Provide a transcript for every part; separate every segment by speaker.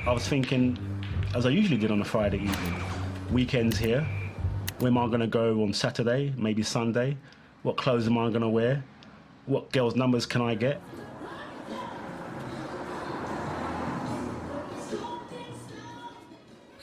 Speaker 1: I was thinking, as I usually did on a Friday evening, weekends here, where am I going to go on Saturday, maybe Sunday? What clothes am I going to wear? What girls' numbers can I get?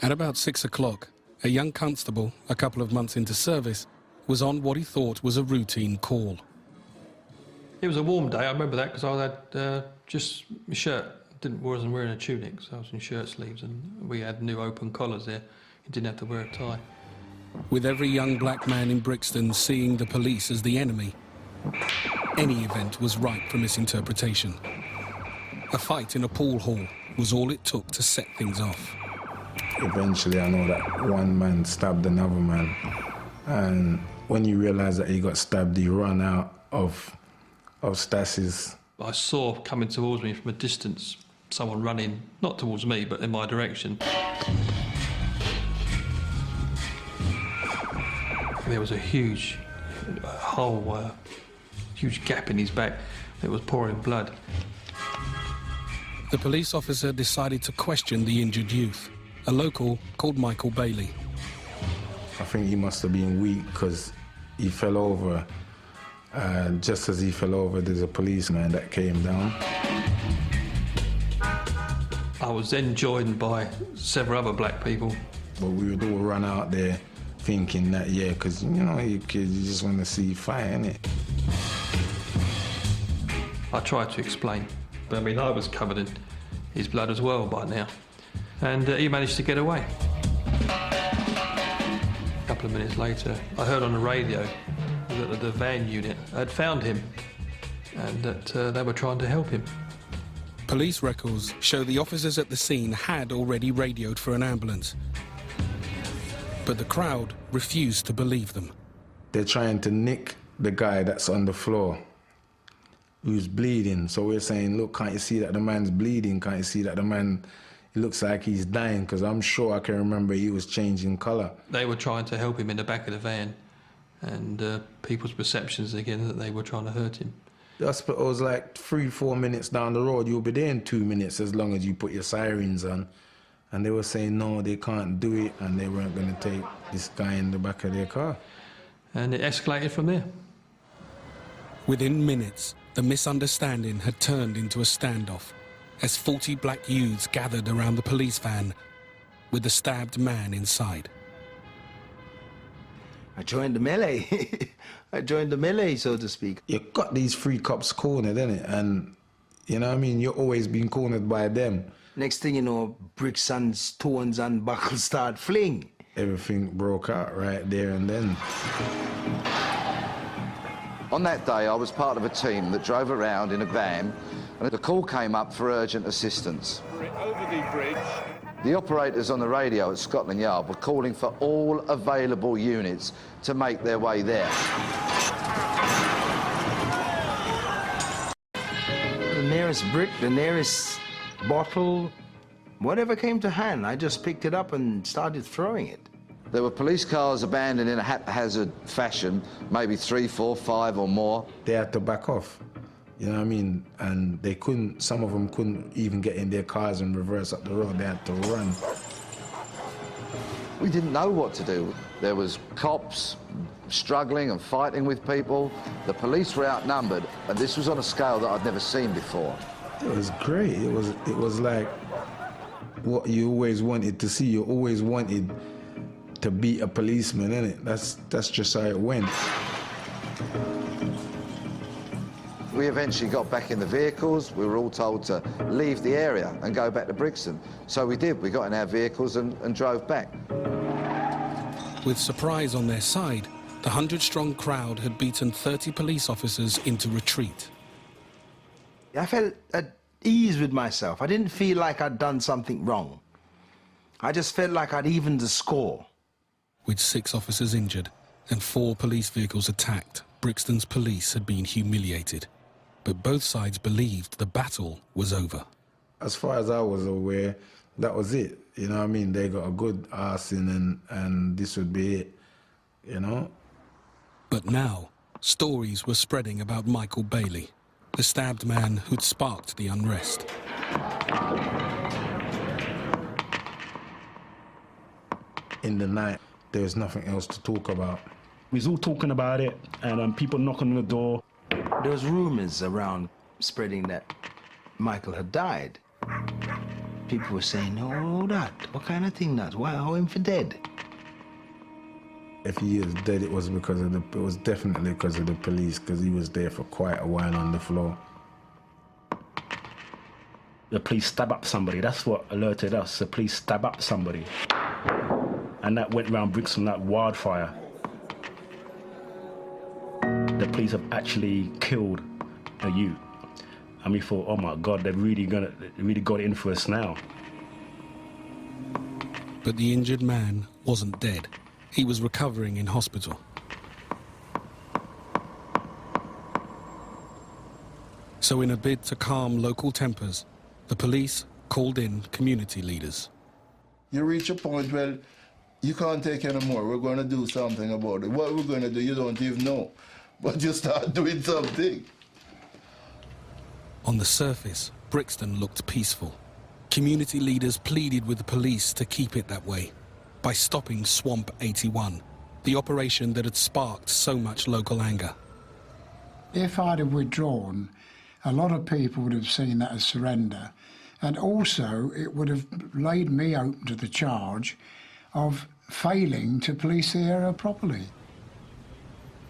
Speaker 2: At about 6 o'clock, a young constable, a couple of months into service, was on what he thought was a routine call.
Speaker 3: It was a warm day, I remember that, because I had just my shirt. Wasn't wearing a tunic, so I was in shirt sleeves, and we had new open collars there. You didn't have to wear a tie.
Speaker 2: With every young black man in Brixton seeing the police as the enemy, any event was ripe for misinterpretation. A fight in a pool hall was all it took to set things off.
Speaker 4: Eventually, I know that one man stabbed another man, and when you realise that he got stabbed, you run out of Stas's.
Speaker 3: I saw coming towards me from a distance someone running, not towards me, but in my direction. There was a huge hole, huge gap in his back. It was pouring blood.
Speaker 2: The police officer decided to question the injured youth, a local called Michael Bailey.
Speaker 4: I think he must have been weak because he fell over. Just as he fell over, there's a policeman that came down.
Speaker 3: I was then joined by several other black people.
Speaker 4: But we would all run out there thinking that, yeah, because, you know, you kids, you just want to see fire, innit?
Speaker 3: I tried to explain, but I mean, I was covered in his blood as well by now. And he managed to get away. A couple of minutes later, I heard on the radio that the van unit had found him and that they were trying to help him.
Speaker 2: Police records show the officers at the scene had already radioed for an ambulance, but the crowd refused to believe them.
Speaker 4: They're trying to nick the guy that's on the floor who's bleeding. So we're saying, look, can't you see that the man's bleeding? Can't you see that the man, it looks like he's dying? Because I'm sure I can remember he was changing colour.
Speaker 3: They were trying to help him in the back of the van, and people's perceptions again that they were trying to hurt him.
Speaker 4: The hospital was like 3-4 minutes down the road. You'll be there in 2 minutes as long as you put your sirens on. And they were saying, no, they can't do it, and they weren't going to take this guy in the back of their car.
Speaker 3: And it escalated from there.
Speaker 2: Within minutes, the misunderstanding had turned into a standoff as 40 black youths gathered around the police van with the stabbed man inside.
Speaker 5: I joined the melee. I joined the melee, so to speak.
Speaker 4: You got these three cops cornered, innit? And, you know what I mean, you're always being cornered by them.
Speaker 5: Next thing you know, bricks and stones and buckles start fling.
Speaker 4: Everything broke out right there and then.
Speaker 6: On that day, I was part of a team that drove around in a van, and the call came up for urgent assistance.
Speaker 7: Over the bridge.
Speaker 6: The operators on the radio at Scotland Yard were calling for all available units to make their way there.
Speaker 5: The nearest brick, the nearest bottle, whatever came to hand, I just picked it up and started throwing it.
Speaker 6: There were police cars abandoned in a haphazard fashion, maybe 3, 4, 5 or more.
Speaker 4: They had to back off, you know what I mean? And they couldn't, some of them couldn't even get in their cars and reverse up the road. They had to run.
Speaker 6: We didn't know what to do. There was cops struggling and fighting with people. The police were outnumbered, and this was on a scale that I'd never seen before.
Speaker 4: It was great. It was like what you always wanted to see. You always wanted to be a policeman, innit? That's just how it went.
Speaker 6: We eventually got back in the vehicles. We were all told to leave the area and go back to Brixton. So we did. We got in our vehicles and drove back.
Speaker 2: With surprise on their side, the 100-strong crowd had beaten 30 police officers into retreat.
Speaker 5: I felt at ease with myself. I didn't feel like I'd done something wrong. I just felt like I'd evened the score.
Speaker 2: With 6 officers injured and 4 police vehicles attacked, Brixton's police had been humiliated. But both sides believed the battle was over.
Speaker 4: As far as I was aware, that was it. You know what I mean? They got a good arse in and this would be it, you know?
Speaker 2: But now, stories were spreading about Michael Bailey, the stabbed man who'd sparked the unrest.
Speaker 4: in the night, there was nothing else to talk about.
Speaker 1: We was all talking about it, and people knocking on the door.
Speaker 5: There was rumors around spreading that Michael had died. People were saying, oh, that, what kind of thing that? Why, how him for dead?
Speaker 4: If he is dead, it was because of it was definitely because of the police, because he was there for quite a while on the floor.
Speaker 1: The police stab up somebody. That's what alerted us. The police stab up somebody. And that went around Brixton like wildfire. The police have actually killed a youth. And we thought, oh my God, they really got it in for us now.
Speaker 2: But the injured man wasn't dead. He was recovering in hospital. So in a bid to calm local tempers, the police called in community leaders.
Speaker 7: You reach a point where you can't take anymore. We're going to do something about it. What we're going to do, you don't even know. But you start doing something.
Speaker 2: On the surface, Brixton looked peaceful. Community leaders pleaded with the police to keep it that way by stopping Swamp 81, the operation that had sparked so much local anger.
Speaker 8: If I'd have withdrawn, a lot of people would have seen that as surrender, and also it would have laid me open to the charge of failing to police the area properly.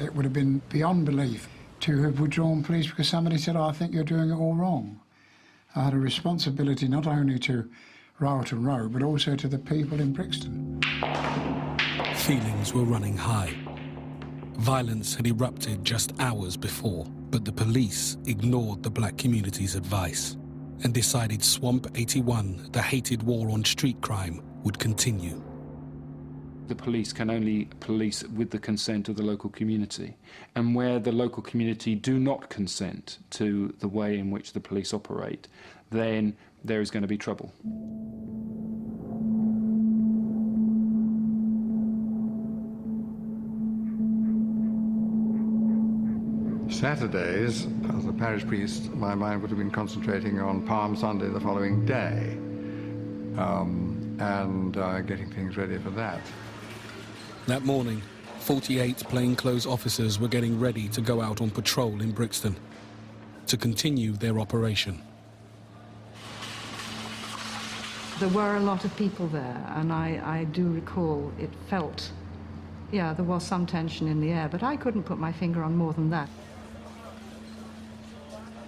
Speaker 8: It would have been beyond belief to have withdrawn police because somebody said, oh, I think you're doing it all wrong. I had a responsibility not only to Railton Road, but also to the people in Brixton.
Speaker 2: Feelings were running high. Violence had erupted just hours before, but the police ignored the black community's advice and decided Swamp 81, the hated war on street crime, would continue.
Speaker 9: The police can only police with the consent of the local community. And where the local community do not consent to the way in which the police operate, then there is going to be trouble.
Speaker 10: Saturdays, as a parish priest, my mind would have been concentrating on Palm Sunday the following day, and getting things ready for that.
Speaker 2: That morning, 48 plainclothes officers were getting ready to go out on patrol in Brixton to continue their operation.
Speaker 11: There were a lot of people there, and I do recall it felt, yeah, there was some tension in the air, but I couldn't put my finger on more than that.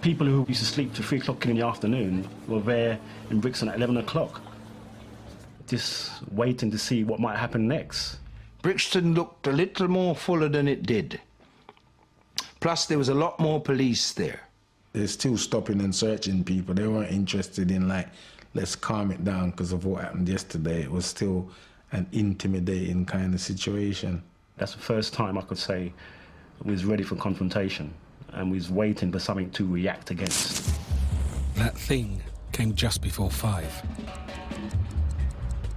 Speaker 1: People who used to sleep till 3 o'clock in the afternoon were there in Brixton at 11 o'clock, just waiting to see what might happen next.
Speaker 5: Brixton looked a little more fuller than it did. Plus, there was a lot more police there.
Speaker 4: They're still stopping and searching people. They weren't interested in, like, let's calm it down because of what happened yesterday. It was still an intimidating kind of situation.
Speaker 1: That's the first time I could say we was ready for confrontation and we was waiting for something to react against.
Speaker 2: That thing came just before 5.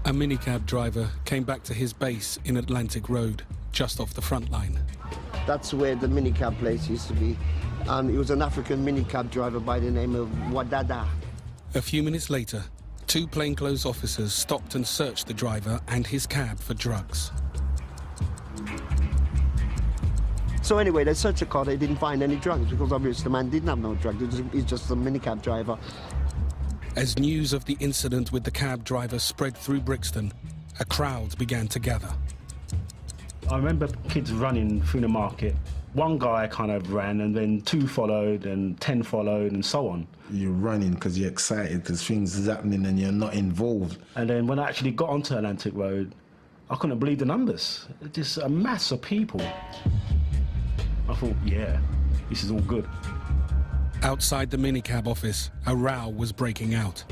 Speaker 2: A minicab driver came back to his base in Atlantic Road, just off the front line.
Speaker 12: That's where the minicab place used to be. It was an African minicab driver by the name of Wadada.
Speaker 2: A few minutes later, 2 plainclothes officers stopped and searched the driver and his cab for drugs.
Speaker 12: So anyway, they searched the car, they didn't find any drugs because obviously the man didn't have no drugs, he's just a minicab driver.
Speaker 2: As news of the incident with the cab driver spread through Brixton, a crowd began to gather.
Speaker 1: I remember kids running through the market. One guy kind of ran, and then 2 followed, and 10 followed, and so on.
Speaker 4: You're running because you're excited, because things is happening and you're not involved.
Speaker 1: And then when I actually got onto Atlantic Road, I couldn't believe the numbers. Just a mass of people. I thought, yeah, this is all good.
Speaker 2: Outside the minicab office, a row was breaking out.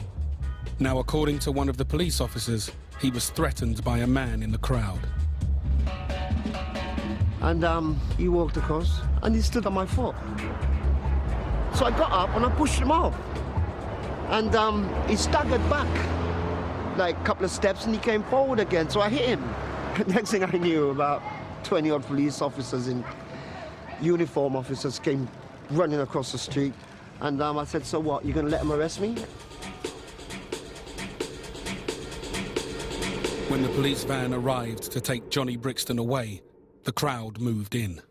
Speaker 2: Now, according to one of the police officers, he was threatened by a man in the crowd.
Speaker 12: And he walked across and he stood on my foot. So I got up and I pushed him off. And he staggered back like a couple of steps and he came forward again, so I hit him. Next thing I knew, about 20-odd police officers in uniform officers came running across the street, and I said, so what, you're going to let them arrest me?
Speaker 2: When the police van arrived to take Johnny Brixton away, the crowd moved in.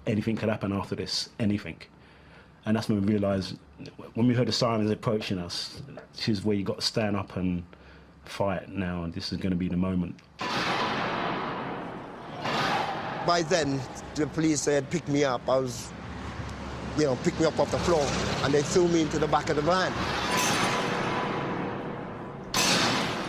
Speaker 1: Anything could happen after this, anything. And that's when we realised, when we heard the sirens approaching us, this is where you got to stand up and fight now, and this is going to be the moment.
Speaker 12: By then, the police had picked me up. I was, picked me up off the floor, and they threw me into the back of the van.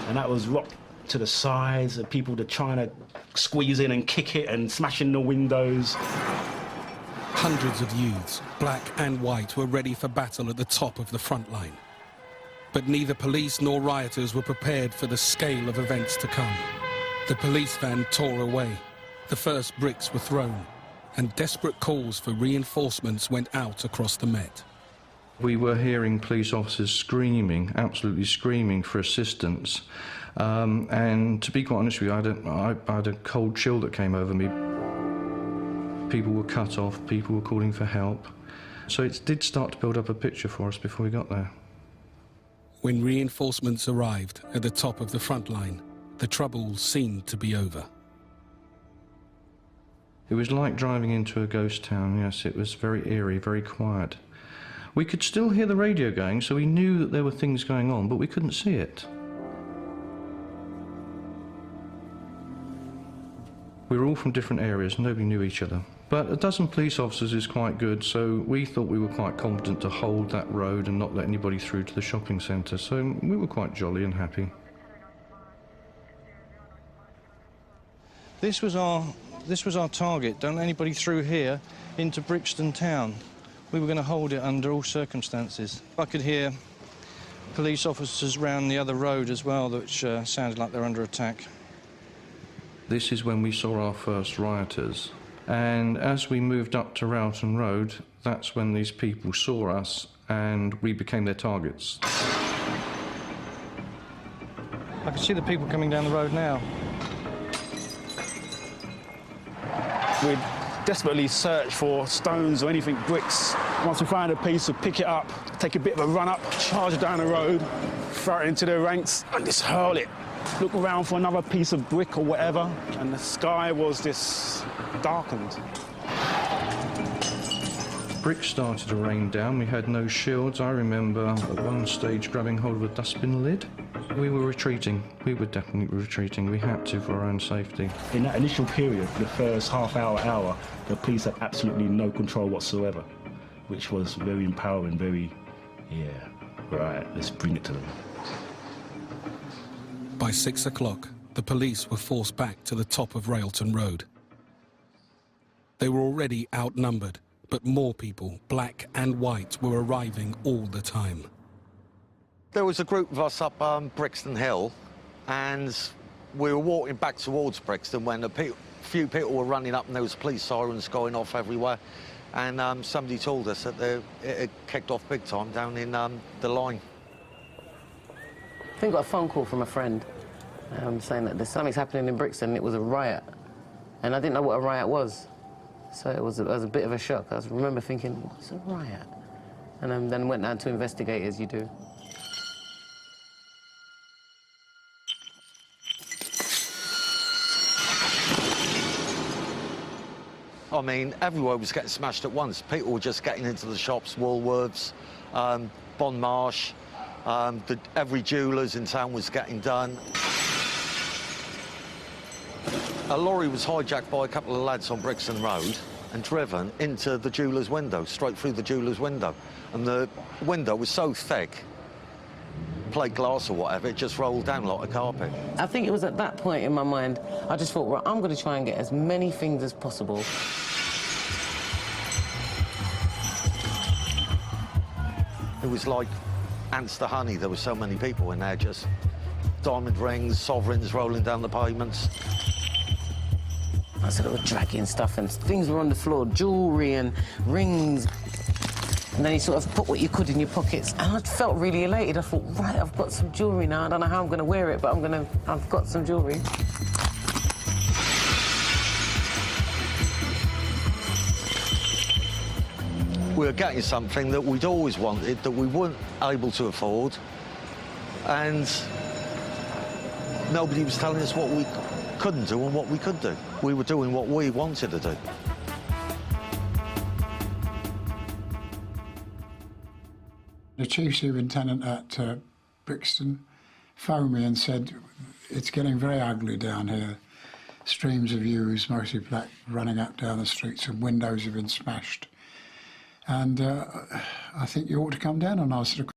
Speaker 1: And that was rocked to the sides, and people were trying to squeeze in and kick it and smashing the windows.
Speaker 2: Hundreds of youths, black and white, were ready for battle at the top of the front line. But neither police nor rioters were prepared for the scale of events to come. The police van tore away, the first bricks were thrown, and desperate calls for reinforcements went out across the Met.
Speaker 13: We were hearing police officers screaming, absolutely screaming for assistance. And to be quite honest with you, I had a cold chill that came over me. People were cut off, people were calling for help. So it did start to build up a picture for us before we got there.
Speaker 2: When reinforcements arrived at the top of the front line, the trouble seemed to be over.
Speaker 13: It was like driving into a ghost town, yes. It was very eerie, very quiet. We could still hear the radio going, so we knew that there were things going on, but we couldn't see it. We were all from different areas, nobody knew each other. But a dozen police officers is quite good, so we thought we were quite competent to hold that road and not let anybody through to the shopping centre, so we were quite jolly and happy. This was our target, don't let anybody through here into Brixton town. We were going to hold it under all circumstances. I could hear police officers round the other road as well, which sounded like they're under attack. This is when we saw our first rioters. And as we moved up to Rowton Road, that's when these people saw us and we became their targets. I can see the people coming down the road now.
Speaker 1: We'd desperately search for stones or anything, bricks. Once we find a piece, we'd pick it up, take a bit of a run up, charge down the road, throw it into their ranks and just hurl it. Look around for another piece of brick or whatever, and the sky was just darkened.
Speaker 13: Bricks started to rain down. We had no shields. I remember at one stage grabbing hold of a dustbin lid. We were retreating. We were definitely retreating. We had to for our own safety.
Speaker 1: In that initial period, the first hour, the police had absolutely no control whatsoever, which was very empowering, very, right, let's bring it to them.
Speaker 2: By 6 o'clock, the police were forced back to the top of Railton Road. They were already outnumbered, but more people, black and white, were arriving all the time.
Speaker 14: There was a group of us up Brixton Hill, and we were walking back towards Brixton when a few people were running up and there was police sirens going off everywhere, and somebody told us that it had kicked off big time down in the line.
Speaker 15: I think I got a phone call from a friend saying that there's something's happening in Brixton. It was a riot, and I didn't know what a riot was, so it was a bit of a shock. I remember thinking, what's a riot? And then went down to investigate, as you do.
Speaker 14: I mean, everywhere was getting smashed at once. People were just getting into the shops, Woolworths, Bon Marsh. Every jeweller's in town was getting done. A lorry was hijacked by a couple of lads on Brixton Road and driven into the jeweller's window, straight through the jeweller's window. And the window was so thick, plate glass or whatever, it just rolled down like a carpet.
Speaker 15: I think it was at that point in my mind, I just thought, right, I'm going to try and get as many things as possible.
Speaker 14: It was like ants to honey. There were so many people in there, just diamond rings, sovereigns rolling down the pavements.
Speaker 15: I sort of dragging stuff and things were on the floor, jewellery and rings. And then you sort of put what you could in your pockets. And I felt really elated. I thought, right, I've got some jewellery now. I don't know how I'm going to wear it, but I've got some jewellery.
Speaker 14: We were getting something that we'd always wanted, that we weren't able to afford. And nobody was telling us what we couldn't do and what we could do. We were doing what we wanted to do.
Speaker 8: The Chief Superintendent at Brixton phoned me and said, it's getting very ugly down here. Streams of ewes, mostly black, running up down the streets, and windows have been smashed. And I think you ought to come down. And I said,